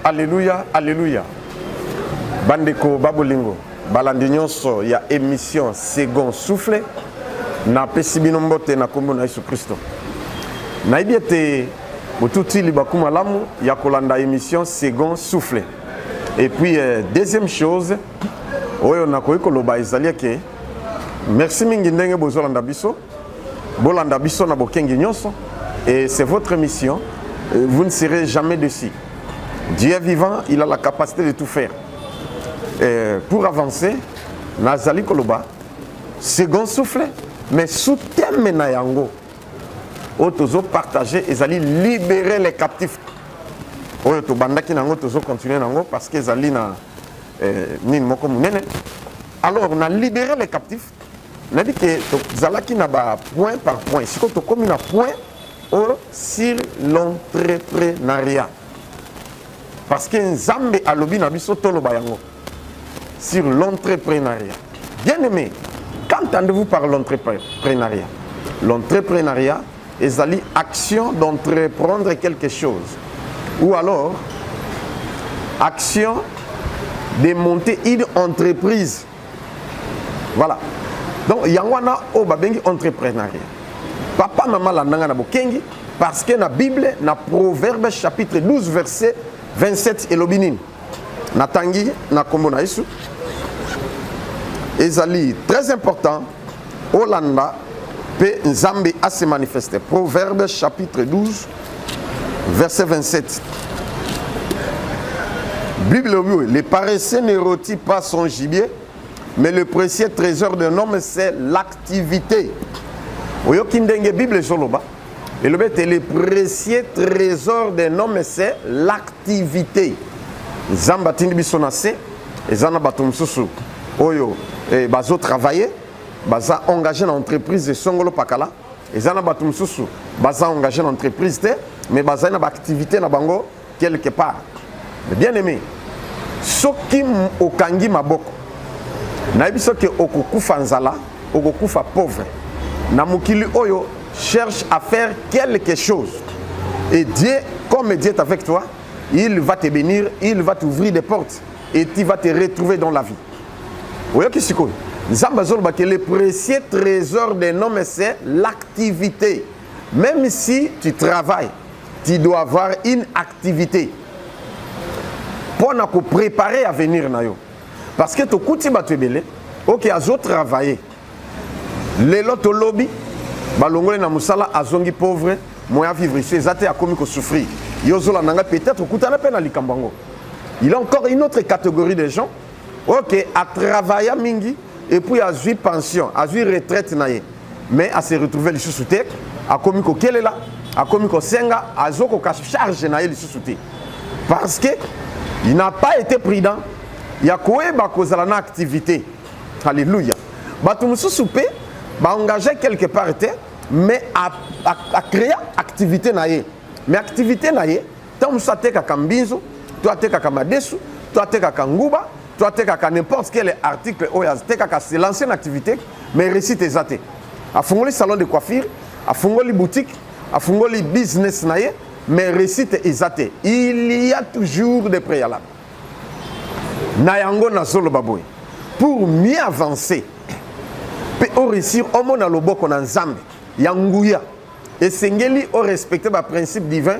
Alléluia, alléluia. Bandeko Babolingo, balandi nyonso ya émission Second Souffle na pesi bino mbote na kombo na Yesu Kristo. Na ibiete botuti libaku malamu ya kolanda émission Second Souffle. Et puis deuxième chose, oyo na koyiko loba ezali ke merci mingi ndenge bozolanda biso. Bolanda biso na bokengi nyonso et c'est votre mission. Vous ne serez jamais déçus. Dieu est vivant, il a la capacité de tout faire. Et pour avancer, Nazali Koloba, second souffle, mais sous thème na yango, otozo partager et zali libérer les captifs. Oyo to bandaki nango tozo continuer nango parce que zali na nini moko munene. Alors on a libéré les captifs. On a dit que zalaki na ba point par point. Si to komi na point sur l'entrepreneuriat. Parce que Nzambe alobi na biso tolo bayango sur l'entrepreneuriat. Bien aimé, qu'entendez-vous par l'entrepreneuriat? L'entrepreneuriat est l'action d'entreprendre quelque chose. Ou alors, action de monter une entreprise. Voilà. Donc, yangwana o babengi entrepreneuriat. Papa, maman, la nanga na bokengi, parce que na Bible, na Proverbe chapitre 12, verset 27 elobinin. Natangi na kombo na Yesu. Ezali très important. Olanda pe Nzambe a se manifester. Proverbe chapitre 12 verset 27. Bible, les paresseux ne rôtit pas son gibier, mais le précieux trésor d'un homme c'est l'activité. Oyokindenge Bible joloba. Et le précieux trésor d'un homme c'est l'activité. Zamba tindi bisonase, ezana batumsusu. Oyo, bazo travailler, baza engagé dans l'entreprise de Songolo Pakala. Ezana batumsusu, baza engagé dans l'entreprise, mais baza na activité na bango quelque part. Mais bien aimé, soki okangi maboko. Na biso ke okokufa nzala, okokufa pauvre. Na mukili oyo cherche à faire quelque chose. Et Dieu, comme Dieu est avec toi, il va te bénir, il va t'ouvrir des portes et tu vas te retrouver dans la vie. Vous voyez ce que c'est? Le précieux trésor d'un homme, c'est l'activité. Même si tu travailles, tu dois avoir une activité. Pour nous préparer à venir. Parce que tu couti batubele, ok, azo travailler. Les loto lobby, balongole na musala azongi pauvre, moya vivre ici, zate a commis ko souffrir. Yozola nanga peut-être kutana pe na likambango. Il y a encore une autre catégorie de gens, ok, à travailler mingi et puis à jouir pension, à jouir retraite naie, mais à se retrouver les sous-soutés, à commis ko kelela, à commis ko senga, à zoko ka charge naie les sous-soutés. Parce que il n'a pas été prudent, il y a quoi ba kozala na activité. Alléluia. Batum sous-soupé ba engager quelque part, mais à créer activité naie. Mais activité naie, tant que ça te kakambinzo, toi te kakamadesu, toi te kakanguba, toi te kaka n'importe quel article oyaz te kaka se lancer une activité, mais récite tes athées. A fongoli salon de coiffure, a fongoli boutique, a fongoli business naie, mais récite tes athées. Il y a toujours des préalables. Nayango na solo baboy. Pour mieux avancer, pour réussir au monde à loboko na nzambe, yanguya. Et sengeli au respecter le principe divin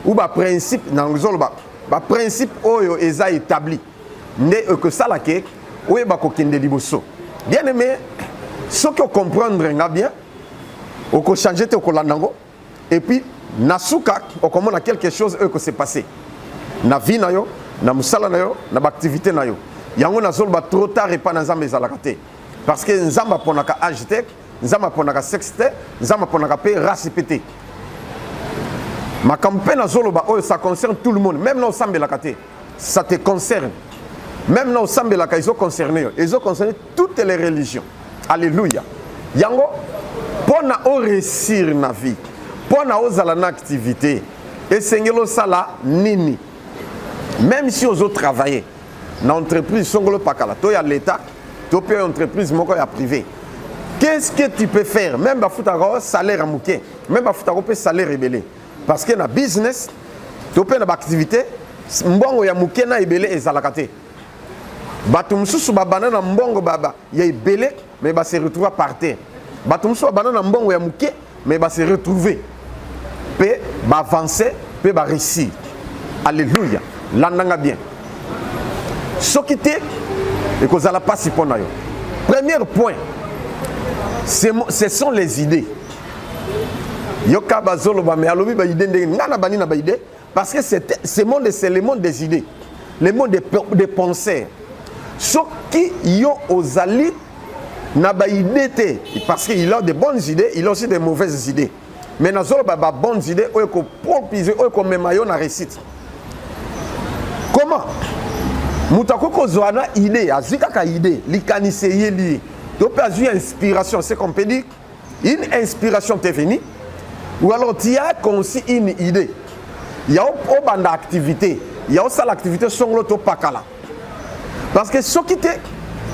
ou le principe le principe oyo eza établi. Ne que ça la ke ou ba ko kende liboso. Bien aimé, ce que comprendre nga bien, o ko changer te ko landango et puis nasuka o komona quelque chose que c'est passé. Na vie na yo, na musala na yo, na activité na yo. Yango na zolo ba trop tard et pas na nzambe ezalaka te. Parce que nzamba ponaka agité, nzamba ponaka sexte, nzamba ponaka pe race pété. Ma campagne na zolo ba oyo ça concerne tout le monde, même na osambe la kate. Ça te concerne. Même na osambe la ka ils ont concerné, ils ont concerné toutes les religions. Alléluia. Yango pona o réussir na vie, pona ozala na activité, et sengelo sala nini. Même si os autres travailler dans entreprise songolo pakala, to ya l'état, to pe entreprise moko ya privé. Qu'est-ce que tu peux faire? Même si tu as un salaire à mouquer, même si tu as un salaire rebellé. Parce que dans le business, tu as une activité, mbongo ya muke na ebele ezalaka te. Bato mususu babana na mbongo baba ya ebele mais ba se retrouver par terre. Bato mususu babana na mbongo ya muke mais ba se retrouver pe ba avancer pe ba réussir. Alléluia. Landanga bien. Soki te et que ça la passe pour nayo. Premier point, ce sont les idées. Yoka bazolo ba me alobi ba idée ndenge ngana bani na ba idée parce que c'est le monde des idées, le monde des penseurs. Soki yo ozali na ba idée te parce qu'il a de bonnes idées, il a aussi de mauvaises idées. Mais nazolo ba bonnes idées o ko propiser o ko memayo na réussite. Comment? Moutako kozwana idée, azika ka idée, likanise yeli. Tu peux avoir une inspiration, c'est qu'on peut dire une inspiration t'est venue ou alors tu as conçu une idée. Il y a une bande d'activité, il y a aussi l'activité sur l'auto pakala. Parce que ce qui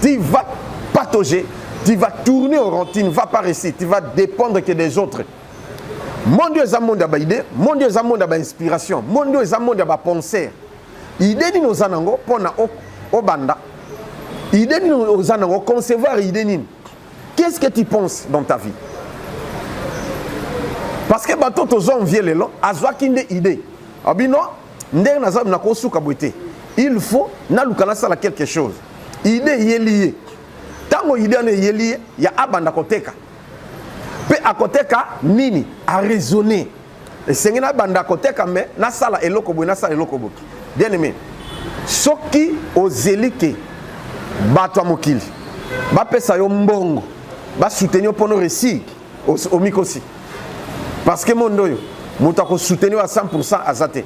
tu vas patauger, tu vas tourner au rond, tu ne vas pas réussir, tu vas dépendre que des autres. Mon Dieu est un monde d'idée, mon Dieu est un monde d'inspiration, mon Dieu est un monde de pensée. Idée ni nos anango pona au banda. Idée ni nos anango concevoir idée ni. Qu'est-ce que tu penses dans ta vie? Parce que bato tozo envier les longs, azwa kinde idée. Abino ndenge nazab na ko suka boité. Il faut na lukana sala quelque chose. Idée yelié. Tango idée ne yelié, ya abanda koteka. Pe akoteka nini a raisonner. Et sengena banda koteka mais na sala eloko boy na sala eloko boy. Bien aimé, soki ozelike bato mokili ba pesa yo mbongo ba soutenir pour nous réussir au mikosi parce que mondo yo mutako soutenir à 100% azate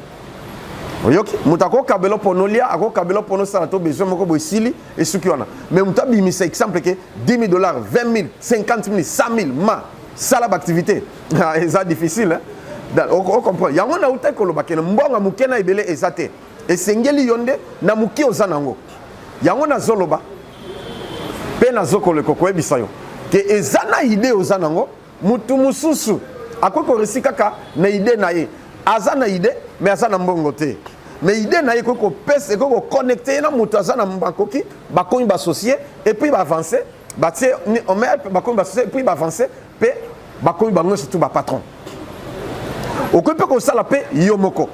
oyoki mutako kabelo ponolia ako kabelo pono sala to besoin moko boisili et suki wana mais mutabi misa exemple que $10,000 $20,000 $50,000 $100,000 ma sala activité c'est difficile hein. On comprend yango na uta ko lobakena mbonga mukena ibele ezate. Et sengeli yonde na muki ozanango yango na zoloba pe na zokole koko ebisayo ke ezana idée ozanango mutu mususu akoko resika na idée na ye azana idée mais azana mbongo te mais idée na ye koko pese koko connecter na mutu azana mbankoki bakoyi basocier et puis ba avancer ba tie on met bakoyi basocier et puis ba avancer pe bakoyi bango surtout ba patron okope ko sala pe yomoko.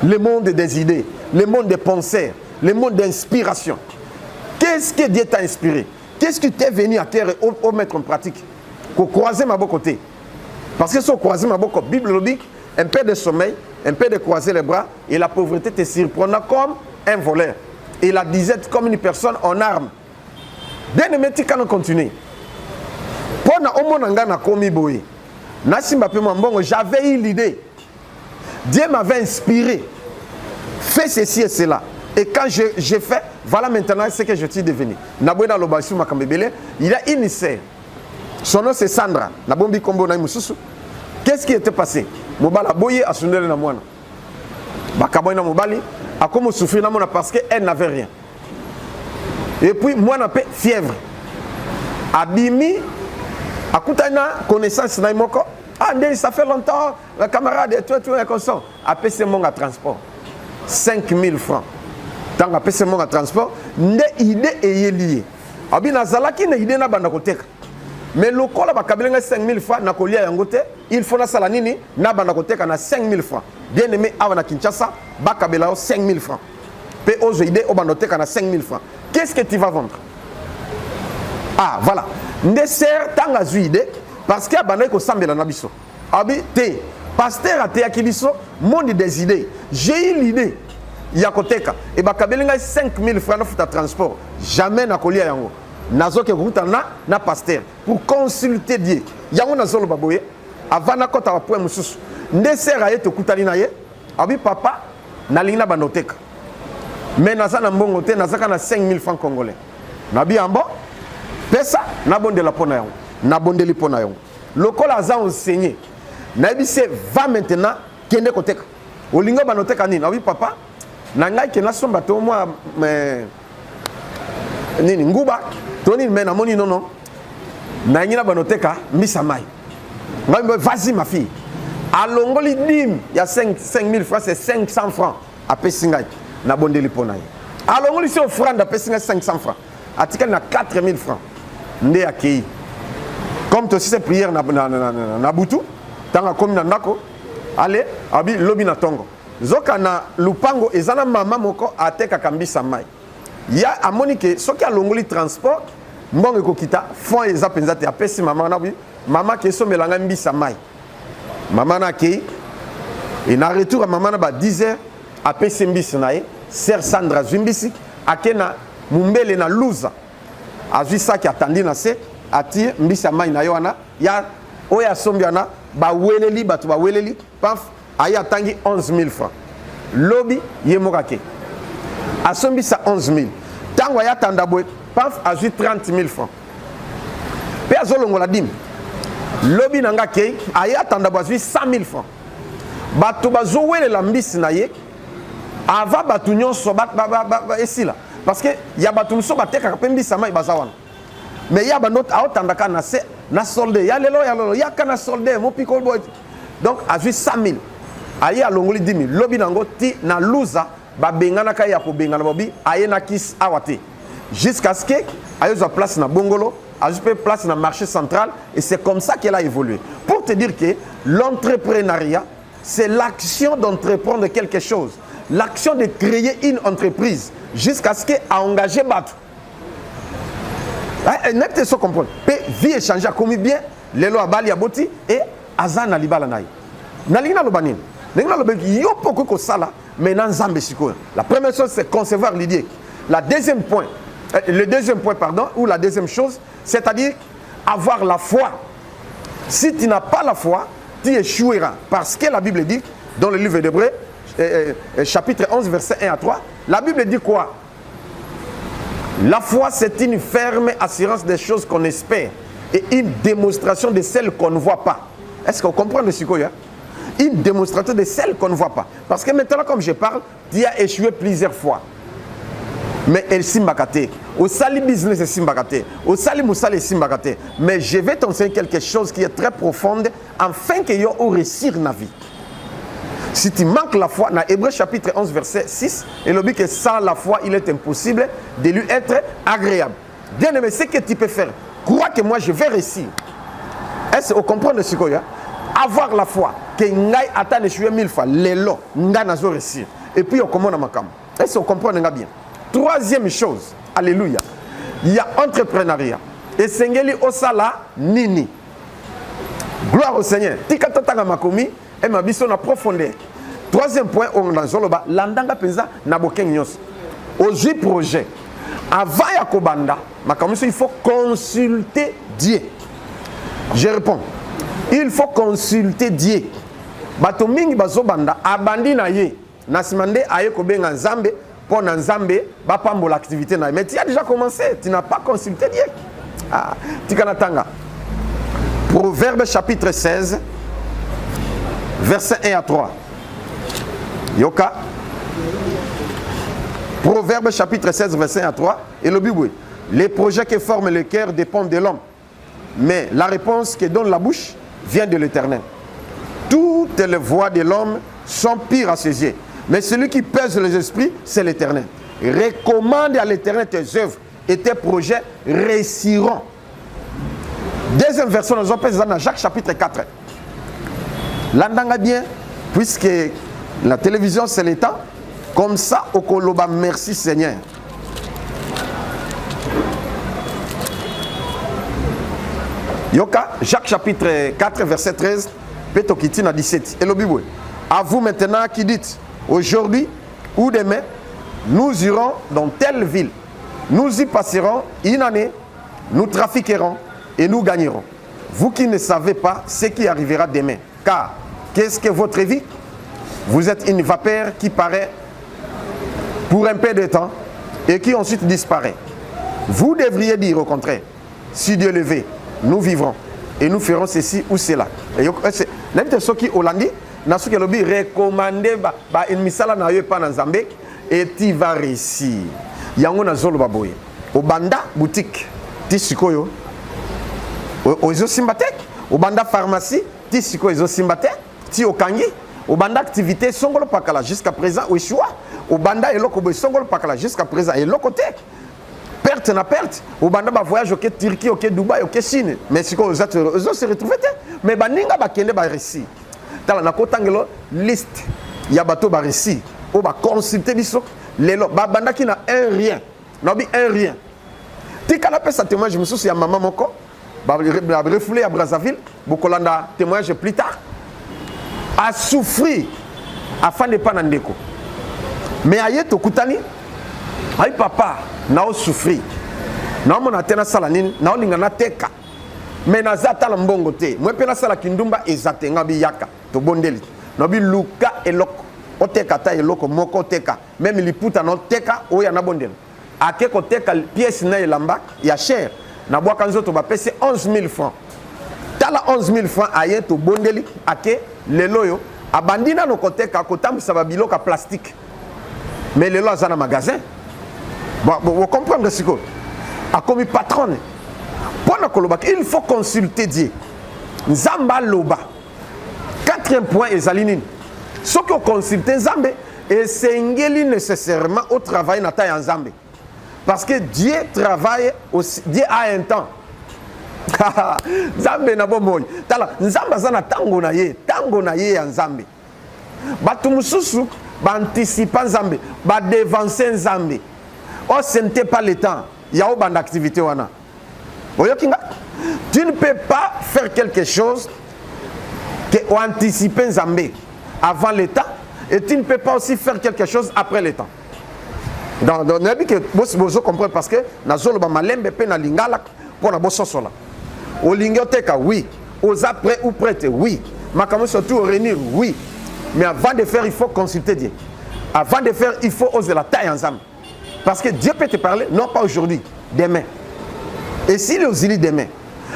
Le monde des idées, le monde des penseurs, le monde d'inspiration. Qu'est-ce que Dieu t'a inspiré? Qu'est-ce que tu es venu à terre au mettre en pratique? Pour croiser ma côté. Parce que si on croise ma boca, Bible le dit, un peu de sommeil, un peu de croiser les bras, et la pauvreté te surprendra comme un voleur. Et la disette comme une personne en armes. Bien aimé, tu peux continuer. Pendant au monde na komi boye. Nasimba pe mbongo, j'avais eu l'idée. Dieu m'avait inspiré. Fais ceci et cela. Et quand j'ai fait, voilà maintenant ce que je suis devenu. Nabouena Lobasu Makambebele, il a une sœur. Son nom c'est Sandra. Nabombi Kombo Naïmususu. Qu'est-ce qui était passé? Mobala Boye a sonné le Namouana. Bakaboina Mobali a comme souffrir Namouana parce qu'elle n'avait rien. Et puis, moi, j'ai fièvre. Abimi, à Koutana, connaissance Naïmoko. Ah, ça fait longtemps, la camarade, tu es conscient. Après, c'est mon transport. 5,000 francs. Tant que c'est mon transport, une idée est liée. Abi nazalaki na idée na banda koteka. Mais le col ba kabelenga 5,000 francs na kolia yangote, il faut na sala nini na banda koteka na 5,000 francs. Bien aimé avant na Kinshasa, ba kabela 5,000 francs. Pe ozo idée au banda koteka na 5,000 francs. Qu'est-ce que tu vas vendre? Ah, voilà. Ndesser tanga zu idée. Parce qu'il y a des gens qui sont biso. Abi te pasteur a te akibiso monde des idées. J'ai eu l'idée. Il y a koteka et ba kabelinga 5,000 francs de transport. Jamais na kolia yango. Nazo ke ruta na pasteur pour consulter Dieu. Yango nazo lo baboye avant na kota wa point mususu. Ndesera yeto kutali na ye. Abi papa na lina banoteka. Mais naza na mbongo te nazaka na 5,000 francs congolais. Nabi ambo pesa na bonde la pona yango. Nabondeli pona yon. Lokola aza enseigné. Naibise va maintenant kende koteka. Olingo banoteka nini? Oui papa. Na ngai ke na somba to moi mais nini nguba toni mais na moni non. Na ngina banoteka misa mai. Ngai vas-y ma fille. Alongoli dim, il y a 5,000 francs, c'est 500 francs. apesi ngai na bondeli pona ye alongoli si offrande apesi ngai 500 francs atikali na 4000 francs nde akei comme to si c'est prière na butu tanga komi na ndako ale abi lobi na tongo zoka na lupango ezana mama moko atekaka mbisa mai ya amoni ke soki alongoli transport mbongo ekokita fond eza penza te apesi mama na bi mama ke somelanga mbisa mai mama na kei et na retour à maman na 10h apesi mbisi na ye sœur Sandra zwimbisi akena mumbele na luza azwi saki atandi na se ati mbisa mai na yo wana ya oya sombiana ba weleli batu ba weleli paf aya tangi 11000 francs lobi ye mokake asombisa 11000 tango ya tandabwe paf azwi 30000 francs pe azolongola dim lobi nanga ke aya tandabwe azwi 100000 francs bato bazowelela mbisi na ye ava bato nyonso esila parce que ya bato mosusu batekaka mpe mbisa mai baza wana mais ya bando aotandaka na se na solde ya lelo yaka na solde mopiko boy donc azwi 100000 aye alongoli 10000 lobi nango ti na luza babenganaka ya kobengana bobi aye na kis awa te jusqu'à ce que ayozwa place na bongolo azwi mpe place na marché central et c'est comme ça qu'elle a évolué pour te dire que l'entrepreneuriat c'est l'action d'entreprendre quelque chose, l'action de créer une entreprise jusqu'à ce qu'elle a engagé Batou. N'est-ce pas ce qu'on comprend? Vie échanger comme bien, les lois Bali Aboti et Azan Alibala Naï. Nalina Lobanin. Nalina Lobanin, il y a beaucoup de ça mais dans Zambé Siko. La première chose, c'est concevoir l'idée. Le deuxième point, ou la deuxième chose, c'est-à-dire avoir la foi. Si tu n'as pas la foi, tu échoueras. Parce que la Bible dit, dans le livre d'Hébreux, chapitre 11, verset 1 à 3, la Bible dit quoi? La foi, c'est une ferme assurance des choses qu'on espère et une démonstration de celles qu'on ne voit pas. Est-ce qu'on comprend le Sikoya? Une démonstration de celles qu'on ne voit pas. Parce que maintenant, comme je parle, tu as échoué plusieurs fois. Mais elle simbakate. Au sali business est simbakate. Au sali moussali est simbakate. Mais je vais t'enseigner quelque chose qui est très profonde afin que tu réussir dans la vie. Si tu manques la foi, dans Hébreux chapitre 11, verset 6, il dit que sans la foi, il est impossible de lui être agréable. Bien aimé, ce que tu peux faire, crois que moi je vais réussir. Est-ce que vous comprenez ce qu'il y a? Avoir la foi, que ngai attend échouer 1000 fois, l'élo, ngai n'a pas réussir. Et puis on commence à makam. Est-ce que vous comprenez bien? Troisième chose, alléluia, il y a entrepreneuriat. Et Sengeli Osala Nini. Gloire au Seigneur. Tikatata makomi et ma biso na profondeur. Troisième point, on a zoloba landanga penza na bokeng nyos. Oji projet. Avant ya kobanda, makomi il faut consulter Dieu. Je réponds. Il faut consulter Dieu. Bato mingi bazobanda abandi na ye. Nasimande aye kobenga Nzambe. Pour Nzambe, bapambo l'activité. Mais tu as déjà commencé, tu n'as pas consulté Dieu. Ah, Tikanatanga. Proverbe chapitre 16, verset 1 à 3. Yoka. Proverbe chapitre 16, verset 1 à 3. Et le Bible, les projets qui forment le cœur dépendent de l'homme. Mais la réponse que donne la bouche vient de l'Éternel. Toutes les voies de l'homme sont pires à ses yeux. Mais celui qui pèse les esprits, c'est l'Éternel. Recommande à l'Éternel tes œuvres et tes projets réussiront. Deuxième version, nous avons dans Jacques chapitre 4. L'andanga bien, puisque la télévision c'est l'État, comme ça, au Koloba, merci Seigneur. Yoka, Jacques chapitre 4, verset 13, Petokitina 17. Et le Bible. À vous maintenant qui dites, aujourd'hui ou demain, nous irons dans telle ville. Nous y passerons une année, nous trafiquerons et nous gagnerons. Vous qui ne savez pas ce qui arrivera demain. Car, qu'est-ce que votre vie? Vous êtes une vapeur qui paraît pour un peu de temps et qui ensuite disparaît. Vous devriez dire au contraire, si Dieu le veut, nous vivrons et nous ferons ceci ou cela. Et ceux qui Hollandi, Nasu Kelobi recommandé une misala na yo pa na Nzambe et tu vas réussir. Yango na zolo baboye. Au banda boutique ti sikoyo. Ozo simbatek. Au banda pharmacie ti sikoyo ozo simbatek. Ti okangi. au banda activité songolo pakala jusqu'à présent au choix au banda eloko boy songolo pakala jusqu'à présent et l'autre côté perte na perte au banda ba voyage au Turquie au Dubaï au Chine mais si ko eux se retrouver mais baninga ba kende ba récit tala na kotangelo liste ya bato ba récit o ba consulter biso lelo ba banda qui na un rien na bi un rien tika na pesa témoignage je me soucie ya maman moko ba refoulé à Brazzaville bokolanda témoignage plus tard a souffrir afin de pas nandeko mais aye to kutani ay papa na o souffrir na mona tena sala nini na o linga na teka mais na zata la mbongo te moi pe na sala kindumba ezate ngabi yaka to bondeli no bi luka eloko o teka ta eloko moko teka même liputa no teka o ya na bondeli ake ko teka pièce na elamba ya cher na bwa kanzo to ba pese 11 000 francs tala 11 000 francs aye to bondeli ake leloyo abandina no koteka kotambisa ba biloka plastique mais lelo azana magasin bon vous comprenez ce que a comme patron pendant que il faut consulter Dieu nzamba loba quatrième point ezalini ce que consulter nzambe et sengeli nécessairement au travail na ta nzambe parce que Dieu travaille aussi Dieu a un temps nzambe na bomoy tala nzamba zana tango na ye ya nzambe batu mususu ba anticiper nzambe ba devancer nzambe oh ce n'était pas le temps il y a une activité wana oyokinga tu ne peux pas faire quelque chose que ou anticiper nzambe avant le temps et tu ne peux pas aussi faire quelque chose après le temps donc nabi que vous comprenez parce que nazolo ba malembe pe na lingala pour na bososola olingi oteka oui aux après ou prête oui makambo surtout réunir oui mais avant de faire il faut consulter Dieu avant de faire il faut oser la taille ensemble parce que Dieu peut te parler non pas aujourd'hui demain et s'il est aussi demain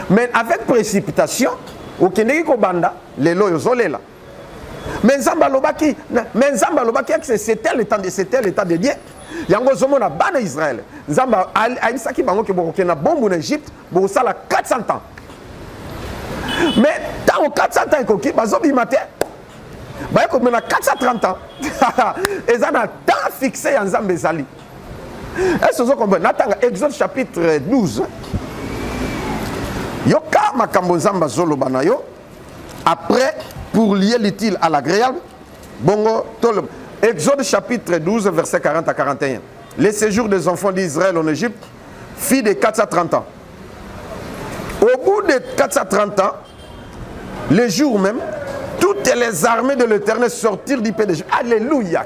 mais avec précipitation au Kenya ko banda lelo yozolela mais nzamba lobaki c'était le temps de Dieu yango zomona bana Israël nzamba aisaki bango ke boko na bombe en Égypte boko sala 400 ans mais tant 400 ans koki bazobi matin ba ko mena 430 ans et ça na temps fixé en nzamba ezali est-ce que vous comprenez natanga Exode chapitre 12 yoka makambo nzamba zoloba na yo après pour lier l'utile à l'agréable bongo tolo Exode chapitre 12 verset 40 à 41 les séjours des enfants d'Israël en Égypte fit de 430 ans au bout de 430 ans les jours même toutes les armées de l'Éternel sortirent du pays d'Égypte. Alléluia.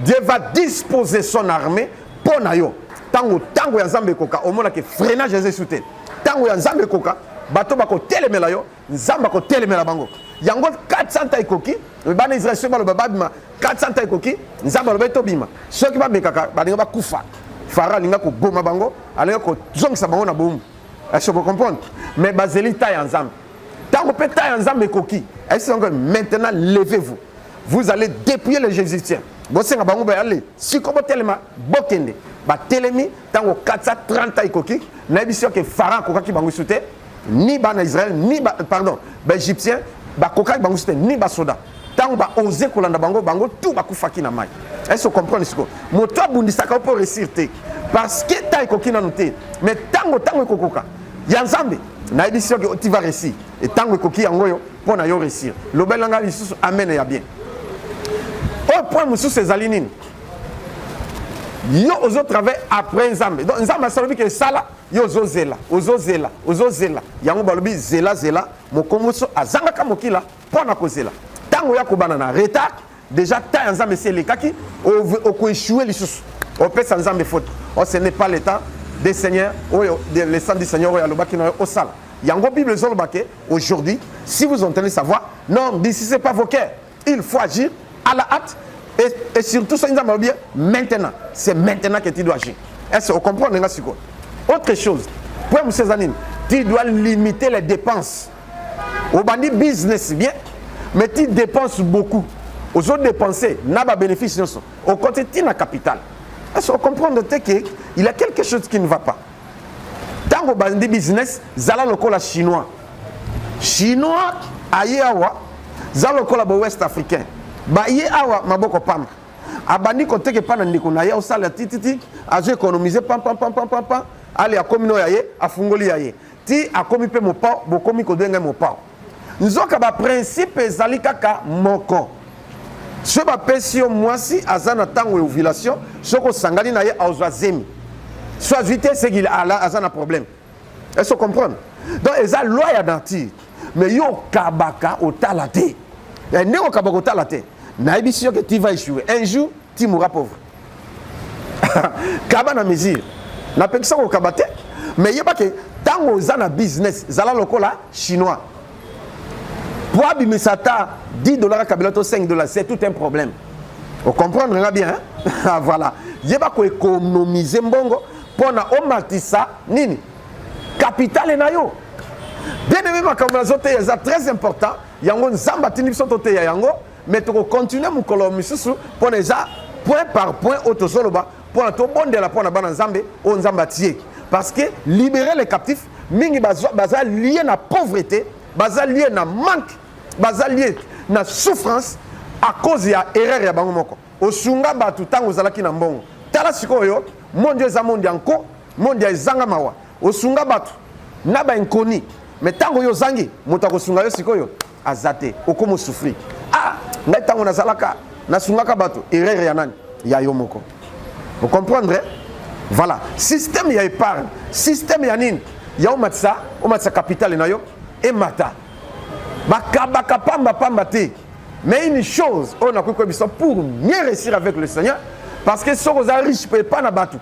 Dieu va disposer son armée pour nayo. Tango ya nzambe koka omona ke freinage ezé souté. Tango ya nzambe koka bato bako telemela yo, nzamba ko telemela bango. Yango 400 ans koki, bana Israël se balo babima 400 ans koki, nzamba lo beto bima. Ceux qui ba mekaka balinga ba kufa. Pharaon linga ko boma bango, alinga ko zongisa bango na bomu. Est-ce que vous comprenez? Mais bazeli ta ya nzambe. Tango pe ta ya nzambe koki. Est-ce que maintenant levez-vous. Vous allez dépouiller les Égyptiens. Vous savez que allez si comme tellement bokende ba telemi tango 430 ans koki na biso que Pharaon koka ki bango souté ni bana Israël ni pardon ba Égyptiens ba koka ki bango souté ni ba soda tango ba oser kolanda bango tout ba kufaki na mai. Est-ce que vous comprenez ce que moto bundisaka pour réussir parce que ta koki na noté mais tango kokoka ya nzambe na biso que tu vas réussir et tango koki yango yo pour na yo réussir lo belanga lisusu amen ya bien. Au point où ces alinines, yo ozo travail après nzambe. Donc nzambe salobi que ça là, yo ozo zela. Yango balobi zela mo komoso azanga ka mokila pona ko zela. Tango ya ko banana retard déjà ta nzambe c'est le kaki au ko échouer les sous. Au pesa nzambe faute. Oh ce n'est pas le temps des seigneurs le sang du Seigneur ya lobaki na au sala. Yango Bible zolobake aujourd'hui si vous entendez savoir non d'ici c'est pas vos cœurs. Il faut agir à la hâte et surtout ça nous bien maintenant c'est maintenant que tu dois agir. Est-ce que vous comprenez autre chose pour M. Zanine tu dois limiter les dépenses au bandi business bien mais tu dépenses beaucoup aux autres dépenser n'a pas bénéfice au côté tu n'as capital. Est-ce que vous comprenez qu'il y a quelque chose qui ne va pas dans le bandi business zala lokola chinois ayewa Zalokola bo West africain. Ba ye awa maboko pam. Abandi kote ke pana ndiko na ye au sala tititi, azo économiser pam. Ali a komi no yaye, a fungoli yaye. Ti a komi pe mo pa, bo komi ko denga mo pa. Nzoka ba principe ezali kaka moko. Ce ba pesio mwasi azana tango e ovulation, soko sangani na ye auzwa zemi. Soit vite c'est qu'il a azana problème. Est-ce que vous comprenez? Donc eza loi ya danti. Mais yo kabaka au talate. Et ne au kabaka au talate. Na sûr que tu vas échouer. Un jour, tu mourras pauvre. Kaba na mesure. Na pekisa ko kabate. Mais yeba que tango zana business, zala lokola chinois. Pour abimisata $10 kabilato $5, c'est tout un problème. Vous comprenez bien, hein? Voilà. Yeba ko économiser mbongo pour na omatisa nini? Capital na yo. Bien aimé ma conversation c'est très important. Yango nzamba tini biso tote ya yango. Mais tu continues mon colonne pour les point par point autosoloba pour na to bonde la pour na bana nzambe o nzamba tie parce que libérer les captifs mingi baza lié na pauvreté, baza lié na manque, baza lié na souffrance à cause ya erreur ya bango moko. Osunga batu tango zalaki na mbongo. Tala sikoyo monde za monde yanko, monde ya zanga mawa. Osunga batu na ba inkoni. Mais tango yo zangi moto akosunga yo sikoyo azate okomo souffrir. Ah, ngai tango na zalaka na sungaka bato erreur ya nani ya yo moko. Vous comprendrez? Voilà, système ya épargne, système ya nini ya omatsa capital na yo et mata. Baka pamba te. Mais une chose, on a compris pour mieux réussir avec le Seigneur parce que si vous êtes riche peut pas na batu.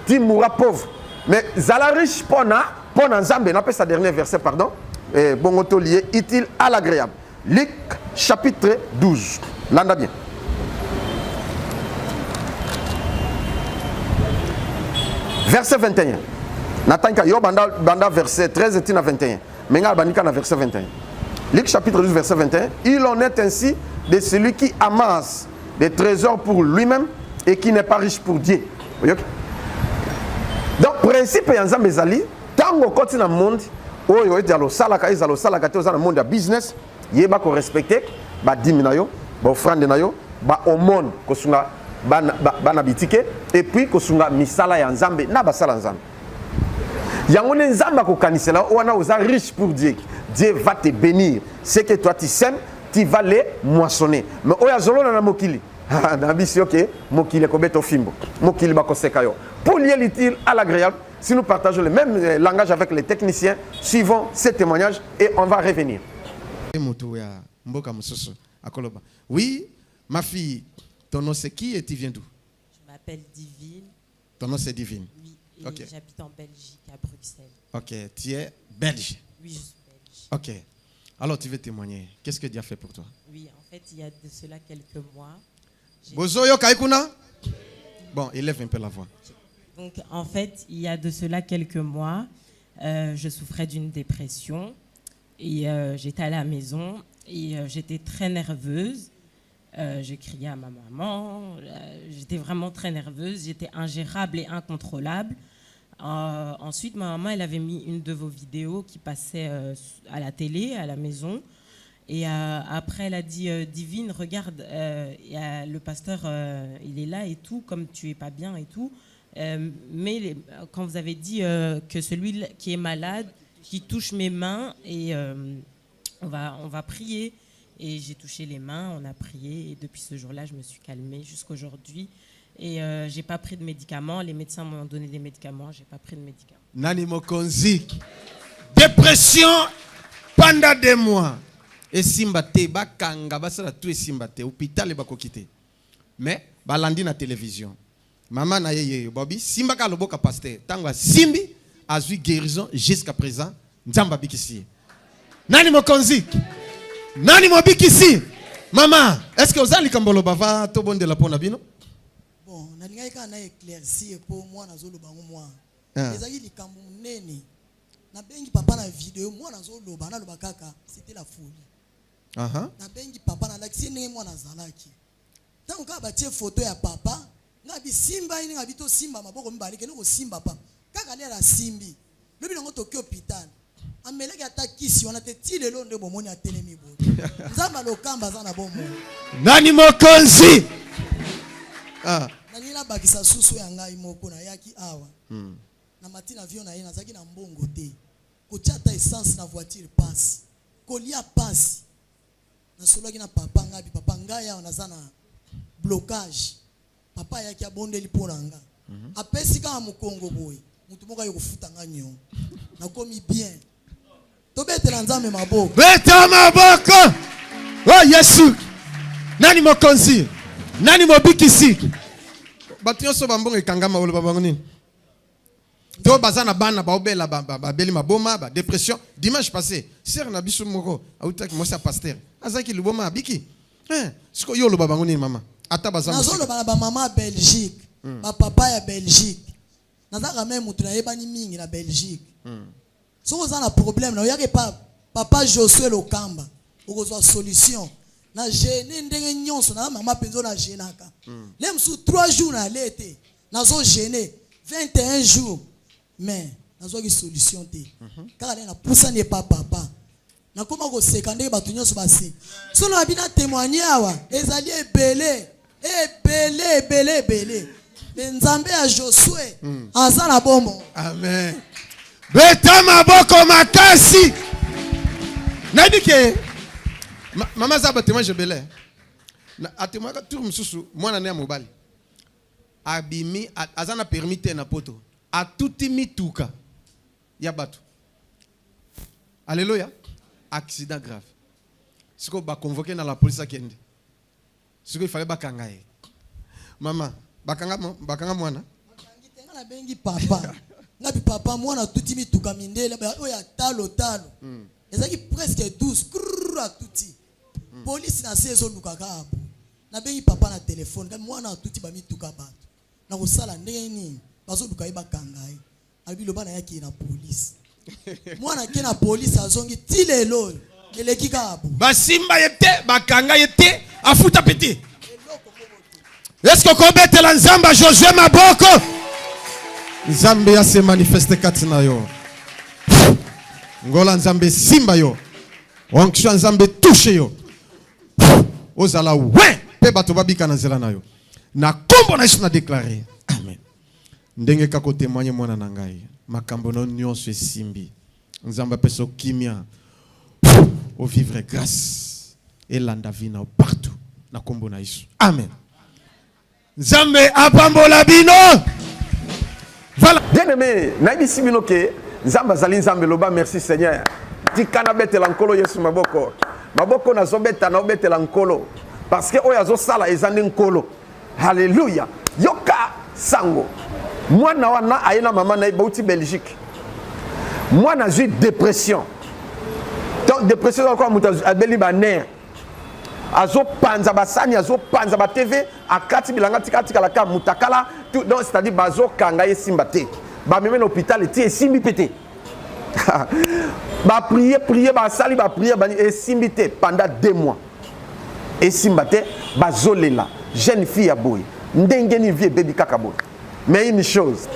Tu mourras pauvre. Mais zala riche pona nzambe, n'a pas sa dernier verset pardon. Bongoto lié utile à l'agréable. Luc chapitre 12. Landa bien. Verset 21. Natanka yo banda verset 13 et 21. Menga banika na verset 21. Luc chapitre 12 verset 21. Il en est ainsi de celui qui amasse des trésors pour lui-même et qui n'est pas riche pour Dieu. Donc principe ya nzambe ezali tango koti na monde oyo ezalo salaka te ozana monde ya business yeba ko respecter ba dimi na yo ba offrande na yo ba omone kosunga bana bitike et puis kosunga misala ya nzambe na basala nzambe yango ne nzamba ko kanisela wana oza riche pour Dieu. Dieu va te bénir. Ce que toi tu sèmes, tu vas les moissonner. Mais oya zolona na mokili na bisio ke mokili ko beto fimbo mokili ba ko seka yo. Pour lier l'utile à l'agréable, si nous partageons le même langage avec les techniciens, suivons ces témoignages et on va revenir. Oui, ma fille, ton nom c'est qui et tu viens d'où? Je m'appelle Divine. Ton nom c'est Divine? Oui, et okay. J'habite en Belgique, à Bruxelles. Ok, tu es belge? Oui, je suis belge. Ok, alors tu veux témoigner. Qu'est-ce que Dieu a fait pour toi? Oui, en fait, il y a de cela quelques mois. Bon, élève un peu la voix. Donc, en fait, il y a de cela quelques mois, je souffrais d'une dépression et j'étais à la maison et j'étais très nerveuse. J'ai crié à ma maman, j'étais vraiment très nerveuse, j'étais ingérable et incontrôlable. Ensuite, ma maman, elle avait mis une de vos vidéos qui passait à la télé, à la maison. Et après, elle a dit, Divine, regarde, le pasteur, il est là et tout, comme tu es pas bien et tout. Mais quand vous avez dit que celui qui est malade, qui touche mes mains, et on va prier. Et j'ai touché les mains, on a prié. Et depuis ce jour-là, je me suis calmée jusqu'aujourd'hui. Et j'ai pas pris de médicaments. Les médecins m'ont donné des médicaments. J'ai pas pris de médicaments. Nani Mokonzi. Dépression pendant 2 mois. Et simbate, bakanga, basala tout et simbate. Hôpital et bakokite. Mais, balandi na télévision. Maman na yeye Bobby, simba ka loboka pasteur. Tangwa simbi a eu guérison jusqu'à présent. Nzamba bikisi. Nani Mokonzi. Nani mobikisi. Maman, est-ce que vous allez kambolo bava to bonde la pona bino? Bon, na linga ka na éclairci pour moi na zolo bango moi. Ezaki likambo nene. Na bengi papa na vidéo moi na zolo bana lo bakaka, c'était la folie. Na bengi papa na laxi ne moi na zalaki. Tango ka ba tie photo ya papa, na bi simba ini ngabi to simba maboko mbali ke no simba papa. Kaka le la simbi. Lobi ngo tokyo hôpital. Ameleki atakisi on a te ti lelo nde bomoni atelemi bo. Nzamba lokamba za na bomo. Nani mokonzi? Ah. Nani bakisa susu ya ngai moko na yaki awa. Na matina avion na ye nazaki na mbongo te. Kochata essence na voiture passe. Kolia passe. Na solaki na papa ngabi papa ngai awa nazana blocage. Papa yaki abondeli ponanga. Apesi kama mukongo boy. Mutu moko yokufuta nganyo. Na komi bien. Tobetela nzambe maboko. Beta maboko. Oh Yesu. Nani mokonzi? Nani mobikisi? Batu nyonso bambongo ekangama olo babango nini? To bazana bana baobela babeli maboma ba dépression. Dimanche passé, sœur na biso moko autaki mosa pasteur. Azaki luboma abiki. Siko yo lo babango nini mama? Ata bazana. Nazolo bana ba mama Belgique. Ba papa ya Belgique. Nazaka même mutu na yebani mingi na Belgique. So vous avez un problème, il y a pas papa Josué Lokamba, vous avez une solution. Na gêné ndenge nyonso na maman penzo na gênaka. Lem sous 3 jours na l'été, nazo gêné 21 jours. Mais nazo une solution té. Car elle na poussa n'est pas papa. Na koma ko sekande ba nyonso ba se. So na bina témoigner awa, ezali ebele. Nzambe ya Josué, azala bombo. Amen. Beta maboko makasi. Nabike. Mama zaba témoin je belé. Na atémoin ka tour mususu mwana ne mobali. Abimi azana permité na poto. A tuti mituka. Ya batu. Alléluia. Accident grave. Siko ba convoqué na la police akende. Siko il fallait bakanga ye. Mama, bakanga mwana. Bakanga na bengi papa. Ngapi papa mwana tuti mituka mindele oya talo. Ezaki presque 12 krrra tuti. Police na sezo lukaka apo. Na bengi papa na téléphone ngapi mwana tuti ba mituka bato. Na kosala ndenge nini? Bazo luka iba kangai. Albi loba na yaki na police. Mwana ke na police azongi tilelo. Eleki ka apo. Basimba yete, bakanga yete, afuta peti. Est-ce que kobetela nzamba Josué maboko? Nzambe ya se manifeste katina yo. Ngola nzambe simba yo. Onksha nzambe touche yo. Ozala we pe bato babika na zela na yo. Na kombo na Yesu na déclarer. Amen. Ndenge kako témoigner mwana na ngai. Makambo no nyonso esimbi. Nzambe peso kimia. Au vivre grâce et landa vina partout na kombo na Yesu. Amen. Nzambe apambola bino. Voilà. Bien aimé, naïbi siminoke, Nzamba zali Nzambe loba, merci Seigneur. Tikana bete lankolo Yesu maboko. Maboko na zobeta na obete lankolo. Parce que oyazo sala ezande nkolo. Alléluia. Yoka sango. Mwana wana ayena mama na bauti Belgique. Mwana j'ai dépression. Donc dépression quoi muta abeli ba nerf. Azo panza basani azo panza ba TV akati bilanga tika la ka mutakala tout donc c'est-à-dire bazo kanga yesimba te ba même l'hôpital ti esimbi pété ba prier ba sali ba prier ba esimbi te pendant 2 mois esimba te bazolela jeune fille ya boy ndenge ni vie baby kaka boy mais une chose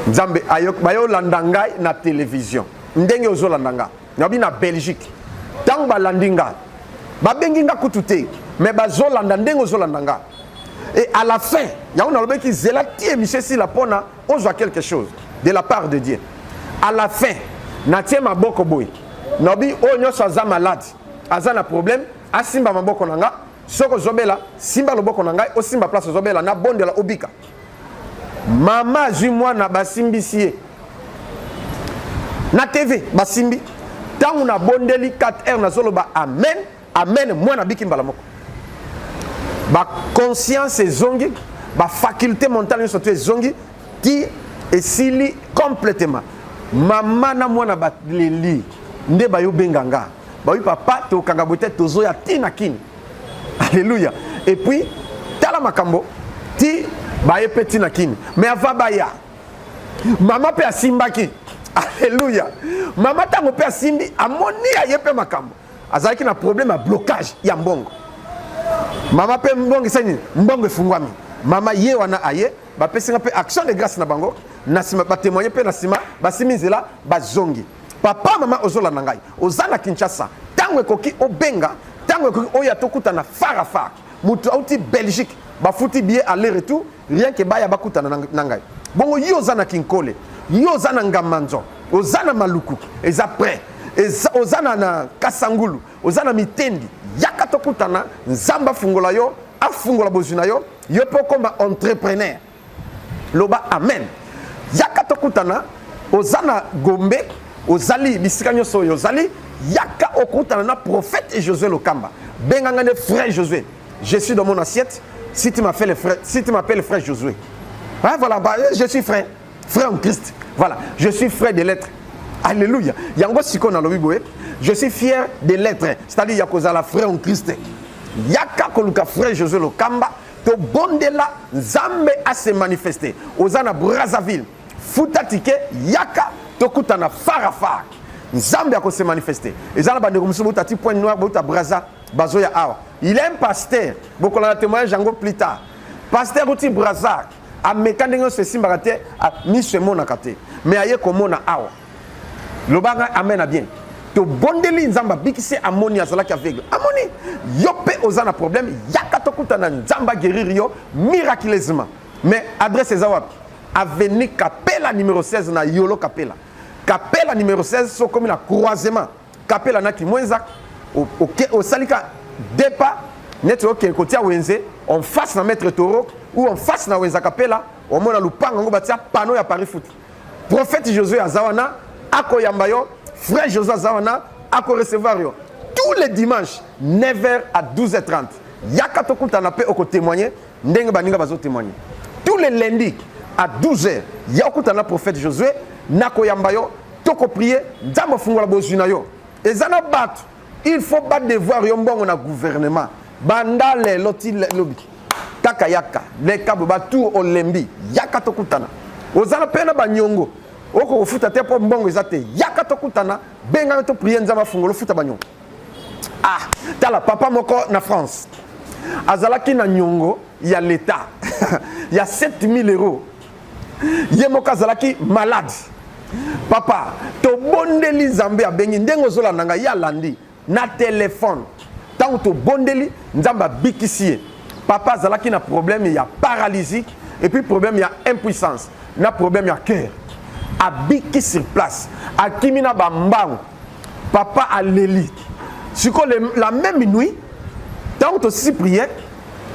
Nzambe ayok bayo landanga na télévision ndenge ozo landanga nabi na Belgique tant ba landinga babengi nga kutute mais bazolanda ndengo zolandanga et à la fin ya on a le qui zelati Michel si la pona on voit quelque chose de la part de Dieu à la fin natie maboko boy nobi o nyoso aza malade aza na problème asimba maboko nanga soko zobela simba loboko nanga o simba place zobela na bondela obika mama zui mwana basimbisie na TV basimbi tangu na bondeli 4h na zoloba amen. Amen, moi na biki mbala moko. Ba conscience zongi, ba faculté mentale surtout zongi, ti esili complètement. Mama na moi na batleli, nde ba yo benganga. Ba yo papa to kanga bote tozo ya tina kini. Alléluia. Et puis tala makambo, ti ba ye petit na kini. Mais ava ba ya. Mama pe asimbaki. Alléluia. Mama tango pe asimbi amoni ya ye pe makambo. Azaki na problème à blocage ya mbongo. Mama pe mbongo sani mbongo efungwami. Mama ye wana aye ba pesinga pe action de grâce na bango na sima ba témoigner pe na sima ba siminzela ba zongi. Papa mama ozola nangai ozana Kinshasa tango tango koki obenga tango koki oya tokutana fara mutu auti Belgique bafuti billet aller-retour rien que baya bakutana nangai bongo yo zana kinkole yo zana ngamanzo ozana maluku eza prêt ozana na kasangulu ozana mitendi yaka tokutana nzamba fungola yo afungola bozuna yo yo po comme entrepreneur loba amen yaka tokutana ozana gombe ozali bisika nyoso yo ozali yaka okutana na prophète Josué Lokamba benganga frère Josué je suis dans mon assiette si tu m'appelles frère Josué ah, voilà bah, je suis frère en Christ voilà je suis frère des lettres alléluia yango siko na lobi boye je suis fier des lettres c'est-à-dire yakozala frère en Christ yaka koluka frère Josué Lokamba to bondela nzambe a se manifester ozana Brazzaville futa tike yaka tokutana fara nzambe a se manifester ezana bande ko musubu tati point noir bota Brazza bazoya awa il est un pasteur beaucoup la témoignage jango plus tard pasteur uti Brazza a mekandengo se simbarate a mise mona kate mais aye ko mona awa lobanga amen a bien to bondeli nzamba bikise amoni azala ki aveugle amoni yope ozana problème yaka tokutana nzamba guérir yo miraculeusement mais adresse ezawap avenue Capella numéro 16 na Yolo Capella numéro 16 so comme na croisement Capella na ki mwenza au salika dépa net OK côté wenze on face na maître Toro ou on face na wenza Capella au mona lupanga ngo batia panneau ya Paris foot prophète Josué azawana akoyamba yo frère Josué azawana ako recevoir yo tous les dimanches 9h à 12h30 yaka tokutana pe oko témoigner ndenge baninga bazo témoigner tous les lundis à 12h yakutana prophète Josué nakoyamba yo toko prier nzambo fungola bozuna yo ezana bat il faut pas devoir yo mbongo na gouvernement banda le loti lobi kaka yaka le kabo batu olembi yaka tokutana ozana pena banyongo oko ofuta te po mbongo ezate yaka tokutana benga to prier nzamba fungola futa banyongo ah tala papa moko na France azalaki na nyongo ya l'état il y a 7000 euros yemoka azalaki malade papa to bondeli nzambe abengi ndengo zola nanga ya landi na téléphone tant to bondeli nzamba bikisie papa azalaki na problème ya paralysique et puis problème ya impuissance na problème ya cœur abiki sur place akimina bambango papa aleli siko la même nuit tant to si prière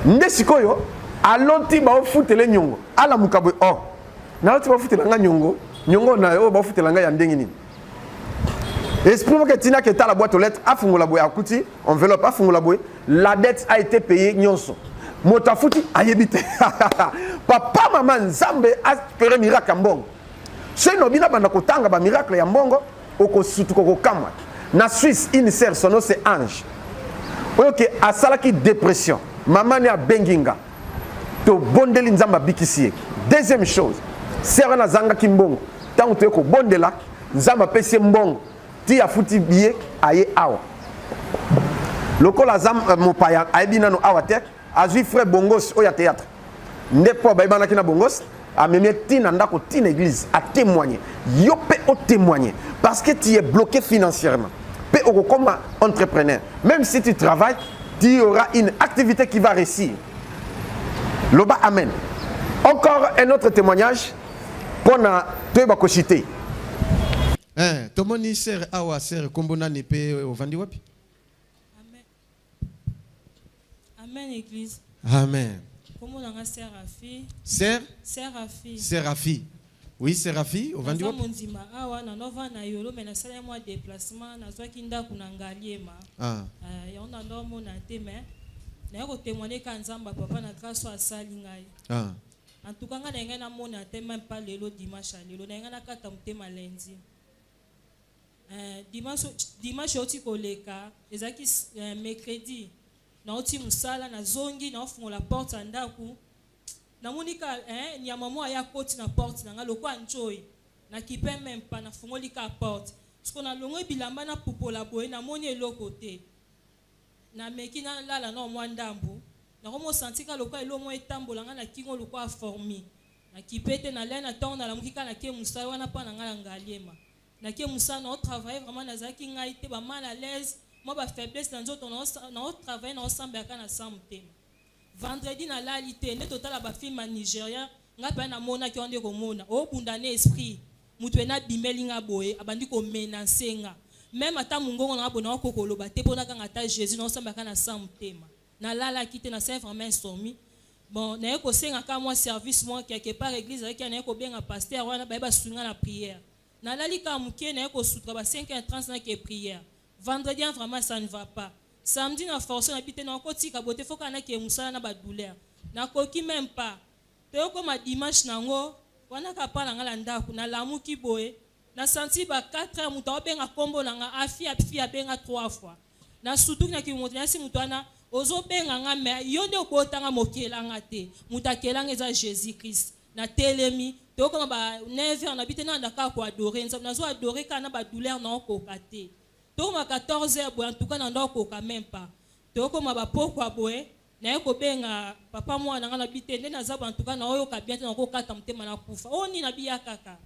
nde sikoyo aloti ba ofutele nyongo ala mukabwe oh na aloti ba ofutela nga nyongo na yo ba ofutela nga ya ndengi nini esprit que tina que ta la boîte aux lettres afungola boy akuti enveloppe afungola boy la dette a été payée nyonso motafuti ayebite papa maman nzambe a fait miracle mbongo c'est no bina banda kotanga ba miracle ya mbongo okosutu kokokama na Suisse une sœur son nom c'est Ange OK asalaki dépression maman a benginga to bondeli nzamba bikisie deuxième chose sœur na zanga kimbongo tant to ko bondela nzamba pesi mbongo ti afuti billet aye awa lokola zam mopaya aibina no awa tek azui frère bongos oya théâtre ndepo baibana kina bongos a même tina ndako tina église a témoigner yo pe o témoigner parce que tu es bloqué financièrement pe o comme entrepreneur même si tu travailles tu auras une activité qui va réussir loba amen encore un autre témoignage qu'on a toi ko citer tomoni sœur awa sœur kombona ne pe ovandi wapi amen amen église amen comment on a Séraphie sœur Séraphie oui Séraphie ovandi wapi mondima awa na nova na yolo mais na sala moi déplacement na zwa kinda kuna ngaliema ya on a normo na teme na ko témoigner ka nzamba papa na grâce à sali ngai en tout cas nga na mona te même pas lelo dimanche lelo na nga na kata mutema lundi dimanche oti koleka ezaki mercredi na oti musala na zongi na ofungola porte andaku na monika nyama mo ya koti na porte na nga lokwa njoy na kipe même pas na fungoli ka porte parce na longo bilamba na popola boye na moni eloko te na meki na lala na mwa ndambu na komo sentika lokwa elo mo etambola nga na kingo lokwa formi na kipete na lena ton na la mukika na ke musala wana pa na ngala ngaliema na ke musala na travailler vraiment na zaki ngai te ba mal à l'aise moi ba faiblesse dans nzoto na travailler na osambaka na sa motema. Vendredi na lalité ne total ba film Nigeria ngapa na mona ki onde ko mona o bundane esprit mutu ena bimeli nga boye abandi ko menacer nga même ata mungongo na bona ko koloba te pona kanga ta Jésus na osambaka na sa motema na lala kite na saint vraiment somi bon na ko senga ka moi service moi quelque part église avec na ko benga pasteur wana ba sunga na prière na lali ka muke na ko sutra ba 5h30 na ke prière vendredi vraiment ça ne va pas samedi na force na bité na ko tika bote foka na ke musala na ba douleur na koki même pas te ko ma dimanche nango wana ka pa na ngala ndako na lamuki boye na senti ba 4h muto obenga kombo na nga afia benga 3 fois na surtout na ki muto na si muto ana ozo benga nga me yonde okotanga mokela nga te mutakela nga eza Jésus Christ na telemi te ko ba 9h na bité na ndaka ko adorer na zo adorer kana ba douleur na okoka te to ma 14h boye en tout cas na ndako ka même pas to ko ma ba pokwa boye na ko benga papa mwana nga na bité nde na zaba en tout cas na oyo ka bien te na ko kata mutema na kufa oni na biya kaka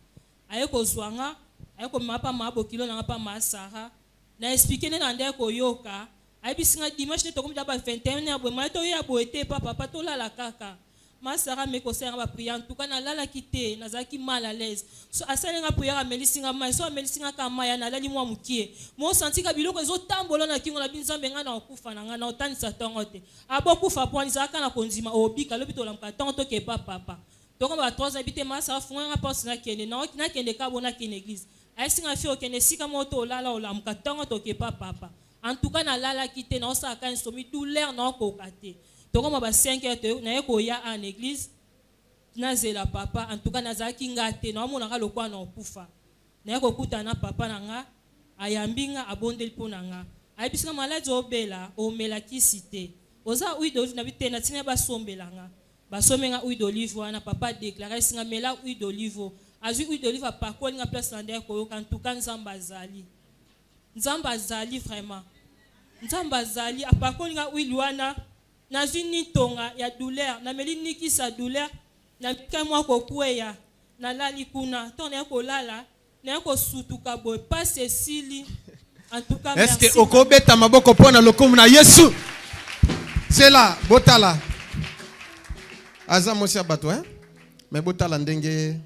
aye ko zwanga aye ko mapa mabo kilo na pa masara na expliquer ne na ndeko yoka aye bisinga dimanche ne to ko ba 21 na boye ma to ya boye te papa to la kaka masara me ko senga ba prière en tout cas na lala kité na zaki mal à l'aise so asalenga prière amelisinga mai so amelisinga ka mai na lali mwa mukie mo senti ka biloko ezo tambola na kingo na binzambe nga na okufa na nga na otanisa tongo te abokufa po nzaka na konzima obika lobi to lamka tongo to ke papa to ko ba 3 habité masara funga nga porte na kende na kende ka bona kene église aisinga fi okende sika moto lala olamka tongo to ke papa en tout cas na lala kité na osaka nsomi douleur na okokate toko ma ba 5h na yeko ya en église na zela papa en tout cas na zaki ngate na mona ka lokwa na okufa na yeko kuta na papa na nga ayambinga abondeli pona nga ayibisika maladi obela o melakisite oza huile d'olive na bitena tina ba sombela nga ba somenga huile d'olive wana papa déclarer singa mela huile d'olive azui huile d'olive apakoli nga place na ndeko yo en tout cas nzamba zali vraiment nzamba zali apakoli nga huile wana na zini tonga ya douleur na meli nikisa douleur na kamwa ko kweya na lali kuna tona ko lala na ko sutuka boy pas Cécile en tout cas est-ce que okobeta maboko pona lokumu na Yesu c'est là botala aza mosi abato hein mais botala ndenge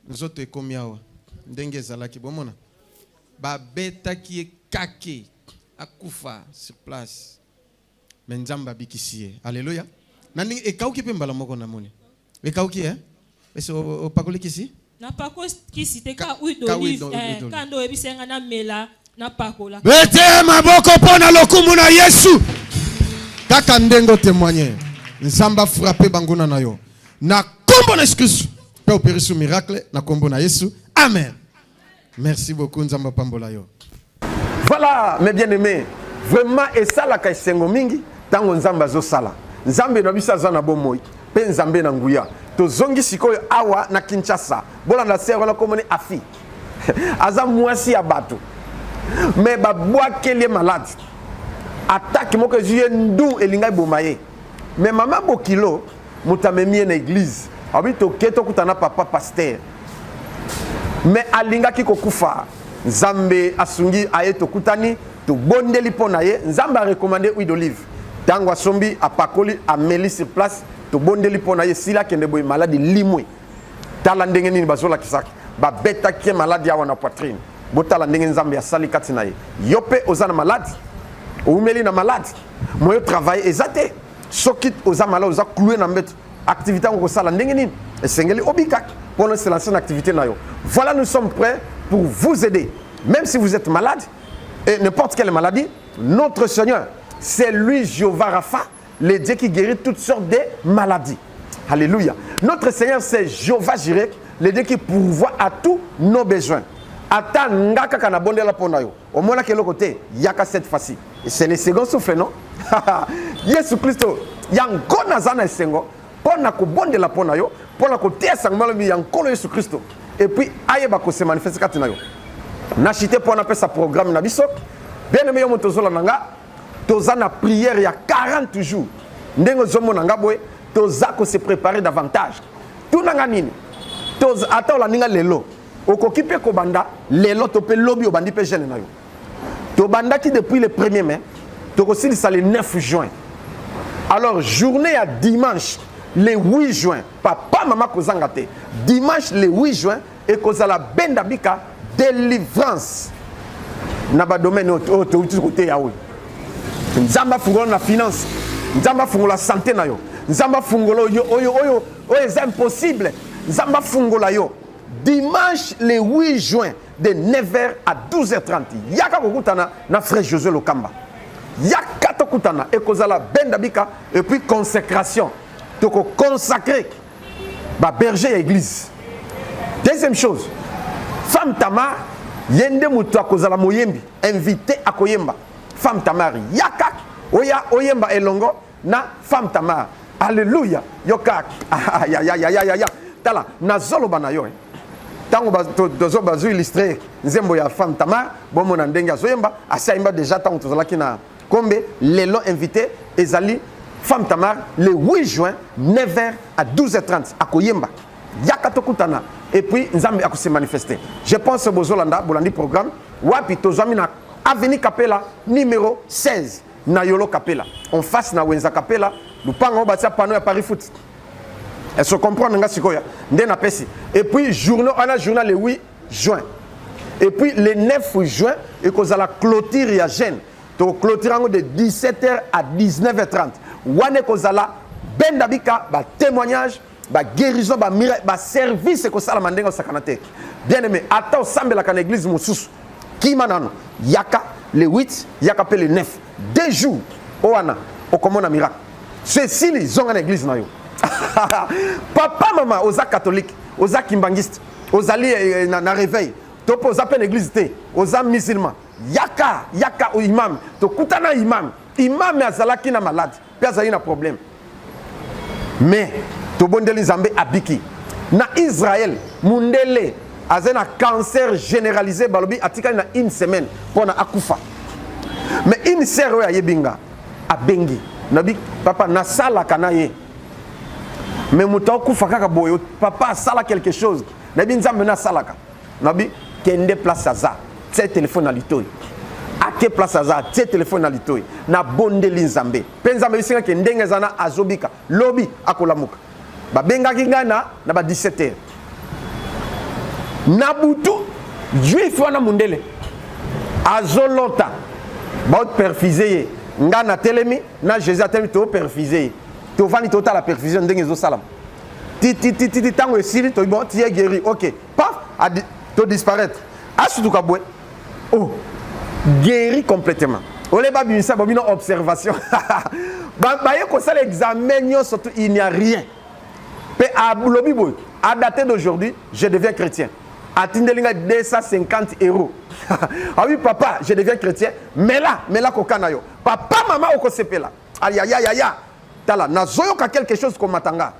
nzoto ekomi awa ndenge ezalaki bomona ba beta ki kake akufa sur place Menzamba bikisie. Alléluia. Nani ekauki pe mbala moko na moni. Ekauki Est-ce au pakoli kisi? Na pako kisi te ka huile d'olive kando ebisenga na mela na pakola. Bete maboko pona lokumu na Yesu. Kaka ndengo témoigner. Nzamba frappé banguna na yo. Na kombo na Jésus. Pe opérer ce miracle na kombo na Yesu. Amen. Merci beaucoup Nzamba pambola yo. Voilà mes bien-aimés. Vraiment et ça la kasengo mingi tango nzamba zo sala nzambe na bisa za na bomoi pe nzambe na nguya to zongi sikoyo awa na Kinshasa bola na sero na komone afi aza mwasi ya bato mais ba boakeli malade attaque moko juye ndu elinga bomaye mais mama bokilo mutamemie na église abito keto kutana papa pasteur mais alinga kiko kufa nzambe asungi ayeto kutani to bondeli pona ye nzamba recommandé huile d'olive tango sombi apakoli ameli sur place to bondeli pona ye sila kende boy maladie limwe tala ndenge nini bazola kisaki ba beta ki maladie awa na poitrine botala ndenge nzambe ya sali kati na ye yope ozana maladie oumeli na maladie moyo travailler ezate soki oza malade oza cloué na mbet activité ngo sala ndenge nini esengeli obika pour se lancer une activité na yo. Voilà, nous sommes prêts pour vous aider même si vous êtes malade. Et n'importe quelle maladie, notre Seigneur, c'est lui, Jéhovah Rapha, le Dieu qui guérit toutes sortes de maladies. Alléluia. Notre Seigneur, c'est Jéhovah Jireh, le Dieu qui pourvoit à tous nos besoins. Attends, ngaka kana bonde la ponayo. Au moins là quel côté, yaka cette fois-ci. Et c'est le second souffle, non? Yesu Christo, yango nazana esengo, pona ko bonde la ponayo, pona ko tia sangmalo mi yankolo Yesu Christo. Et puis ayeba ko se manifeste katinayo. Nachité pour appeler sa programme na biso bien aimé yo motozola nanga toza na prière il y a 40 jours ndengo zomo nanga boy toza ko se préparer davantage tout nanga nini toza ata la ninga lelo okoki pe ko banda lelo to pe lobi obandi pe jeune na yo Tobandaki depuis le 1er mai, Tokosil ça le 9 juin. Alors, journée à dimanche, le 8 juin, papa, maman, kozangate, dimanche le 8 juin, et kozala bendabika délivrance. Naba domaine côté yaoui. Nzamba fungola na finance, nzamba fungola santé na yo, nzamba fungola oyo c'est impossible. Nzamba fungola yo. Dimanche le 8 juin de 9h à 12h30. Yaka kokutana na frère Josué Lokamba. Yaka tokutana et kozala bendabika et puis consécration. Toko consacré ba berger et église. Deuxième chose, femme Tamar yende mutu akozala moyembi invité à koyemba. Femme Tamar yaka oya oyemba elongo na femme Tamar. Alléluia. Yoka ya tala nazolo bana yo. Tango dozo bazu illustré nzembo ya femme Tamar bomo na ndenge azoyemba asaimba déjà tango tozala kina kombe lelo invité ezali femme Tamar le 8 juin 9h à 12h30 à Koyemba yaka tokutana et puis nzambe a se manifester. Je pense au Bozolanda bolandi programme wapi tozami na avenue Capella numéro 16 na Yolo Capella en face na Wenza Capella lupango batia panneau ya Paris Foot. Elle se comprend nga sikoya ndena pesi et puis journal le 8 juin et puis le 9 juin et cause à la clôture ya Gênes to clôture de 17h à 19h30 wane cause à la bendabika ba témoignage ba guérison ba miracle ba service ko sala mandenga sakanate bien aimé attends sambela kan église mususu kimanano yaka le 8 yaka pe le 9 2 jours oana okomona miracle ceci les zonga na église na yo. Papa, maman, aux catholiques, aux kimbangistes, aux alliés na réveil, topo aux appels église, aux musulmans, yaka ou imam, to kutana imam azalaki na malade, puis na problème. Mais to bondeli Zambé abiki. Na Israël, mundele azena cancer généralisé balobi atika na une semaine pour na akufa. Mais une sœur ya yebinga abengi. Nabi papa na sala kanaye. Mais mouton kufa kaka boyo papa sala quelque chose nabi nzambe na salaka nabi kende place aza tse téléphone na litoyi ake place aza tse téléphone na litoyi na bondeli nzambe pe nzambe bisinga ke ndenge zana azobika lobi akolamuka babengaki ngana na ba 17h na butu juif wana mundele azolota ba perfuser ngana telemi na Jésus atemi to perfuser tu vas ni total la perfusion d'engezo salam. Ti tango esili to bon tu es guéri. OK. Paf a to disparaître. Asutu kabwe. Oh. Guéri complètement. Ole ba bimisa ba bino observation. Ba ye ko ça l'examen surtout il n'y a rien. Pe a lobi boy. À dater d'aujourd'hui, je deviens chrétien. À Tindelinga 250 €. Ah oui papa, je deviens chrétien. Mais là kokanayo. Papa maman oko sepela. Aïe aïe aïe aïe. Nazoyoka quelque chose comme matanga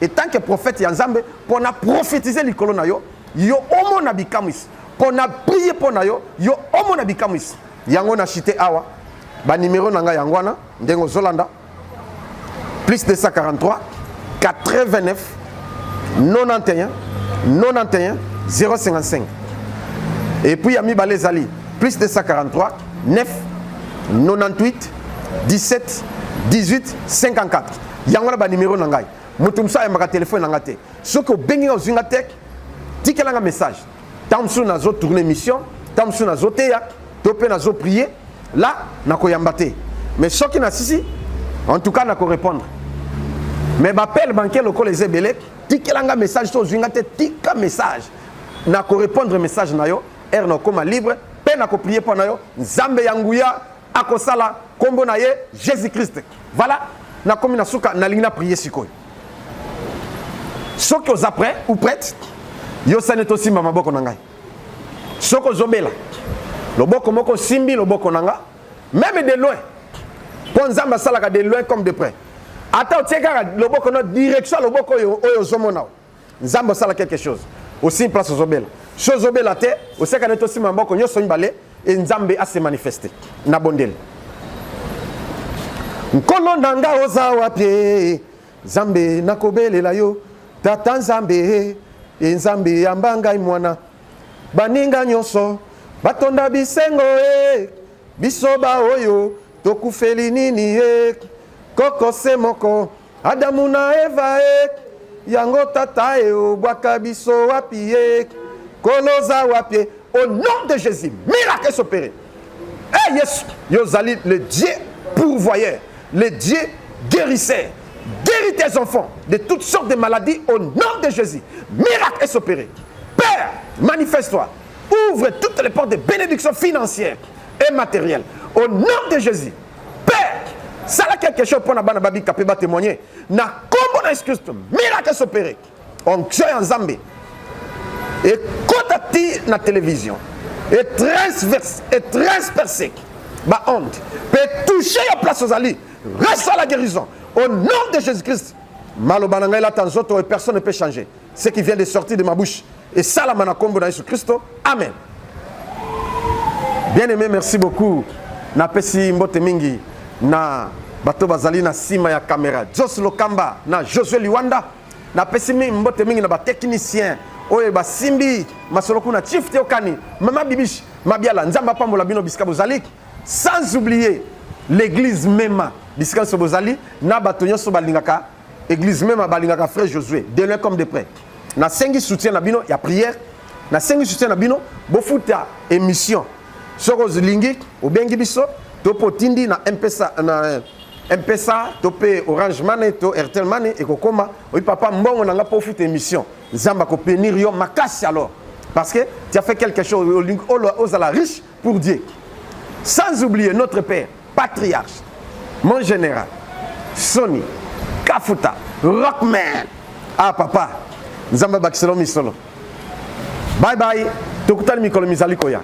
et tant que prophète Yanzambe pour na prophétiser likolo na yo omo na bikamis pour na prier pour na yo omo na bikamis yango na chité awa ba numéro nanga yangwana ndengo zolanda plus 243 89 91 055 et puis yami balezali plus 243 9 98 17 18 54 yangola ba numéro nangai mutumsa ya maka téléphone nangate soko bengi ozinga tek tikelanga message tamsu nazo tourner mission tamsu nazo teya topé nazo prier là nako yambate mais soki na sisi en tout cas nako répondre mais m'appelle banquier local les ebele tikelanga message so ozinga te tika message nako répondre message na yo er no koma libre pe nako prier pour na yo nzambe yanguya akosala kombo na ye Jésus-Christ. Voilà, na komi na suka na lingina prier sikoy. Soko za prêt ou prête, yo saneto simba maboko na ngai. Soko zobela. Loboko moko simbi loboko nanga, même de loin. Pour nzamba salaka de loin comme de près. Ata otieka loboko no direction loboko oyo zomona. Nzamba sala quelque chose. Aussi place zobela. Chose zobela te, oseka neto simba maboko nyoso mbale et nzambe a se manifester. Na bondel. Nkolo nanga oza wapie Zambe nakobelela yo tata nzambe nzambe yambanga imwana baninga nyoso batonda bisengo bisoba oyo tokufeli nini ye koko semoko Adamu na Eva yango tata obwaka biso wapi ye koloza wapi au nom de Jésus miracle s'opérer. Eh yes, yozali le Dieu pourvoyeur, le Dieu guérisseur. Guéris tes enfants de toutes sortes de maladies au nom de Jésus. Miracle est opéré. Père, manifeste-toi. Ouvre toutes les portes de bénédiction financière et matérielle. Au nom de Jésus. Père, ça là quelque chose pour Nabana Babi Kapeba témoigner. Na combo na excuse. Miracle est opéré. Onction en Zambie. Et côté na télévision. Et transpercé. Ba honte. Peut toucher la place aux alliés. Reste à la guérison. Au nom de Jésus-Christ, Malobananga la tanzoto et personne ne peut changer. Ce qui vient de sortir de ma bouche. Et ça, la manakombo dans Jésus-Christ. Amen. Bien-aimé, merci beaucoup. Na pesi mbote mingi na bato bazali na sima ya caméra. Jos Lokamba na Josué Liwanda. Na pesi mbote mingi na ba technicien. Oye ba simbi masoloku na chief teokani. Mama bibish mabiala nzamba pambola bino biska bozali. Sans oublier l'église même. Bisika Sobozali, na batonyo sobalingaka, église même balingaka frère Josué, de loin comme de près. Na sengi soutien na bino, ya prière, na sengi soutien na bino, bofuta émission. Soko zilingi, obengi biso, topo tindi na M-Pesa, topé Orange Money, to Airtel Money, et kokoma, oui papa mbongo nanga po futa émission. Zamba ko pénir yo makasi alors. Parce que tu as fait quelque chose aux ala riche pour Dieu. Sans oublier notre père, patriarche. Mon général, Sony, Kafuta, Rockman. Ah papa, Nzamba Bakiselo Misolo. Bye bye. Tokutani mikolo mizali koya.